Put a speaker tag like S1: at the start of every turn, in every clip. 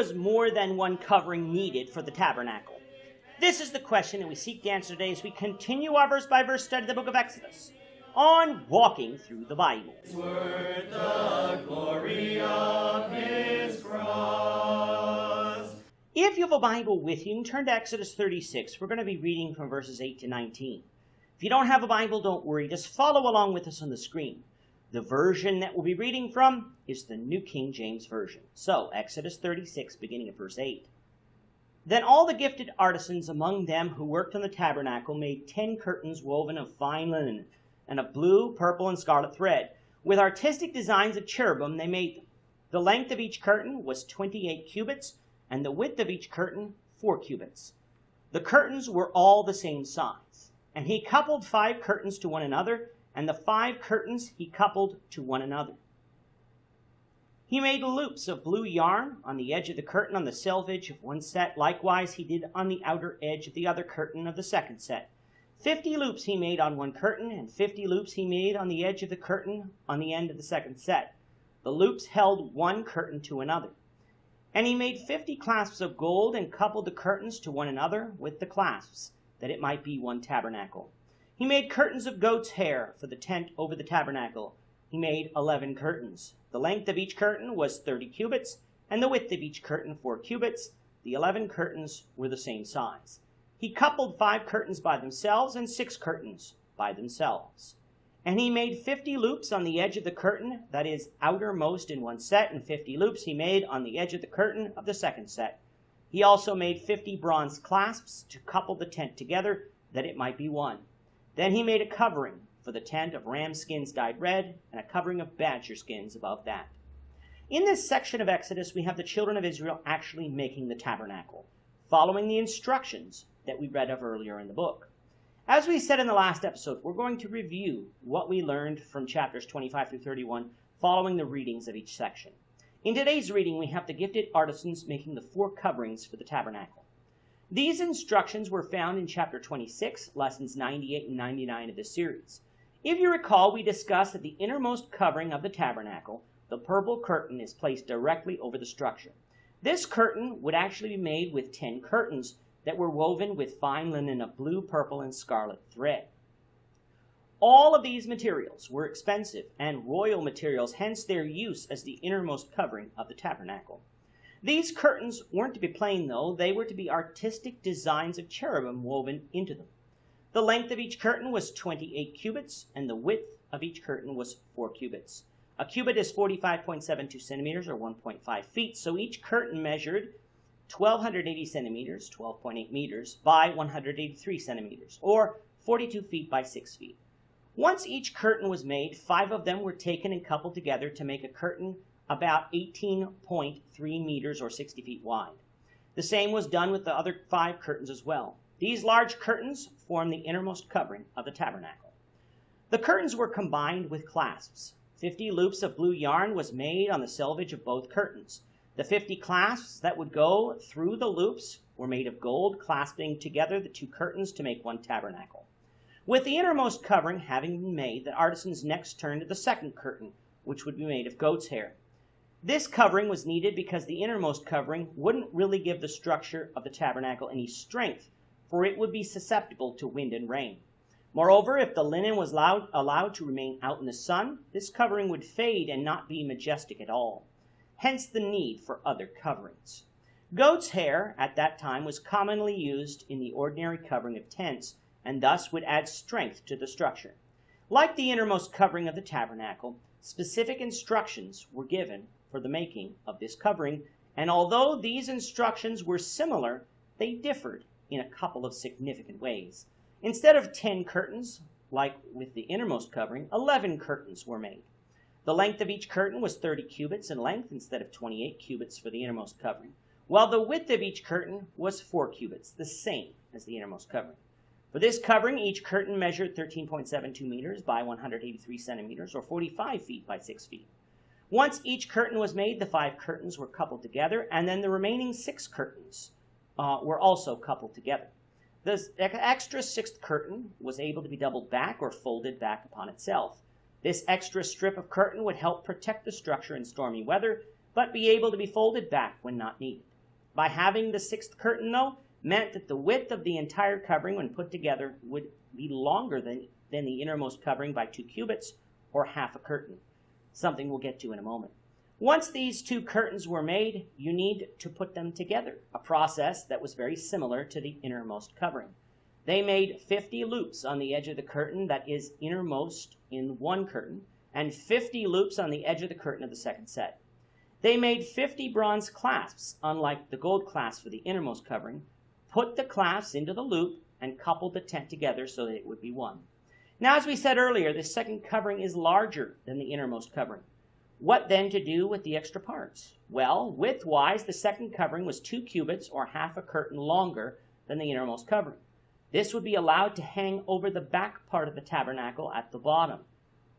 S1: was more than one covering needed for the tabernacle? This is the question that we seek to answer today as we continue our verse-by-verse study of the book of Exodus on walking through the Bible.
S2: Worth the glory of his cross.
S1: If you have a Bible with you, turn to Exodus 36. We're going to be reading from verses 8 to 19. If you don't have a Bible, don't worry. Just follow along with us on the screen. The version that we'll be reading from is the New King James Version. So, Exodus 36, beginning at verse 8. Then all the gifted artisans among them who worked on the tabernacle made 10 curtains woven of fine linen and of blue, purple, and scarlet thread. With artistic designs of cherubim they made them. The length of each curtain was 28 cubits, and the width of each curtain 4 cubits. The curtains were all the same size. And he coupled 5 curtains to one another, and the 5 curtains he coupled to one another. He made loops of blue yarn on the edge of the curtain on the selvage of one set. Likewise he did on the outer edge of the other curtain of the second set. 50 loops he made on one curtain, and 50 loops he made on the edge of the curtain on the end of the second set. The loops held one curtain to another. And he made 50 clasps of gold and coupled the curtains to one another with the clasps, that it might be one tabernacle. He made curtains of goat's hair for the tent over the tabernacle. He made 11 curtains. The length of each curtain was 30 cubits, and the width of each curtain 4 cubits. The 11 curtains were the same size. He coupled 5 curtains by themselves and 6 curtains by themselves. And he made 50 loops on the edge of the curtain that is outermost in one set, and 50 loops he made on the edge of the curtain of the second set. He also made 50 bronze clasps to couple the tent together, that it might be one. Then he made a covering for the tent of ram skins dyed red, and a covering of badger skins above that. In this section of Exodus, we have the children of Israel actually making the tabernacle, following the instructions that we read of earlier in the book. As we said in the last episode, we're going to review what we learned from chapters 25 through 31, following the readings of each section. In today's reading, we have the gifted artisans making the 4 coverings for the tabernacle. These instructions were found in chapter 26, lessons 98 and 99 of this series. If you recall, we discussed that the innermost covering of the tabernacle, the purple curtain, is placed directly over the structure. This curtain would actually be made with 10 curtains that were woven with fine linen of blue, purple, and scarlet thread. All of these materials were expensive and royal materials, hence their use as the innermost covering of the tabernacle. These curtains weren't to be plain, though. They were to be artistic designs of cherubim woven into them. The length of each curtain was 28 cubits, and the width of each curtain was 4 cubits. A cubit is 45.72 centimeters, or 1.5 feet, so each curtain measured 1,280 centimeters, 12.8 meters, by 183 centimeters, or 42 feet by 6 feet. Once each curtain was made, 5 of them were taken and coupled together to make a curtain about 18.3 meters, or 60 feet wide. The same was done with the other 5 curtains as well. These large curtains form the innermost covering of the tabernacle. The curtains were combined with clasps. 50 loops of blue yarn was made on the selvage of both curtains. The 50 clasps that would go through the loops were made of gold, clasping together the 2 curtains to make one tabernacle. With the innermost covering having been made, the artisans next turned to the second curtain, which would be made of goat's hair. This covering was needed because the innermost covering wouldn't really give the structure of the tabernacle any strength, for it would be susceptible to wind and rain. Moreover, if the linen was allowed to remain out in the sun, this covering would fade and not be majestic at all. Hence the need for other coverings. Goat's hair at that time was commonly used in the ordinary covering of tents, and thus would add strength to the structure. Like the innermost covering of the tabernacle, specific instructions were given for the making of this covering, and although these instructions were similar, they differed in a couple of significant ways. Instead of 10 curtains, like with the innermost covering, 11 curtains were made. The length of each curtain was 30 cubits in length instead of 28 cubits for the innermost covering, while the width of each curtain was 4 cubits, the same as the innermost covering. For this covering, each curtain measured 13.72 meters by 183 centimeters, or 45 feet by 6 feet. Once each curtain was made, the 5 curtains were coupled together, and then the remaining 6 curtains were also coupled together. The extra 6th curtain was able to be doubled back or folded back upon itself. This extra strip of curtain would help protect the structure in stormy weather, but be able to be folded back when not needed. By having the sixth curtain, though, meant that the width of the entire covering when put together would be longer than the innermost covering by 2 cubits, or half a curtain, something we'll get to in a moment. Once these 2 curtains were made, you need to put them together, a process that was very similar to the innermost covering. They made 50 loops on the edge of the curtain that is innermost in one curtain, and 50 loops on the edge of the curtain of the second set. They made 50 bronze clasps, unlike the gold clasp for the innermost covering, put the clasps into the loop, and coupled the tent together so that it would be one. Now, as we said earlier, the second covering is larger than the innermost covering. What then to do with the extra parts? Well, width-wise, the second covering was 2 cubits, or half a curtain longer than the innermost covering. This would be allowed to hang over the back part of the tabernacle at the bottom.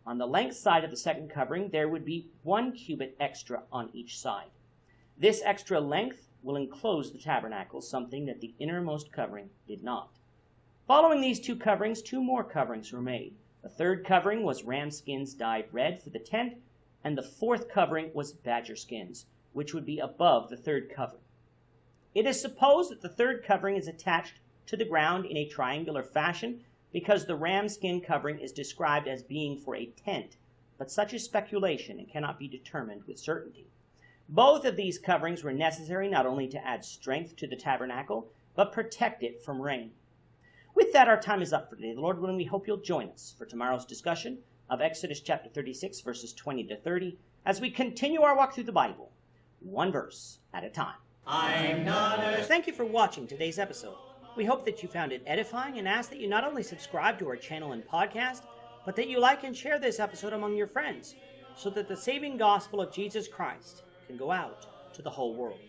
S1: On the length side of the second covering, there would be 1 cubit extra on each side. This extra length will enclose the tabernacle, something that the innermost covering did not. Following these 2 coverings, 2 more coverings were made. The third covering was ram skins dyed red for the tent, and the fourth covering was badger skins, which would be above the third covering. It is supposed that the third covering is attached to the ground in a triangular fashion because the ram skin covering is described as being for a tent, but such is speculation and cannot be determined with certainty. Both of these coverings were necessary not only to add strength to the tabernacle, but protect it from rain. With that, our time is up for today. The Lord willing, we hope you'll join us for tomorrow's discussion of Exodus chapter 36, verses 20 to 30, as we continue our walk through the Bible, one verse at a time. Thank you for watching today's episode. We hope that you found it edifying and ask that you not only subscribe to our channel and podcast, but that you like and share this episode among your friends, so that the saving gospel of Jesus Christ can go out to the whole world.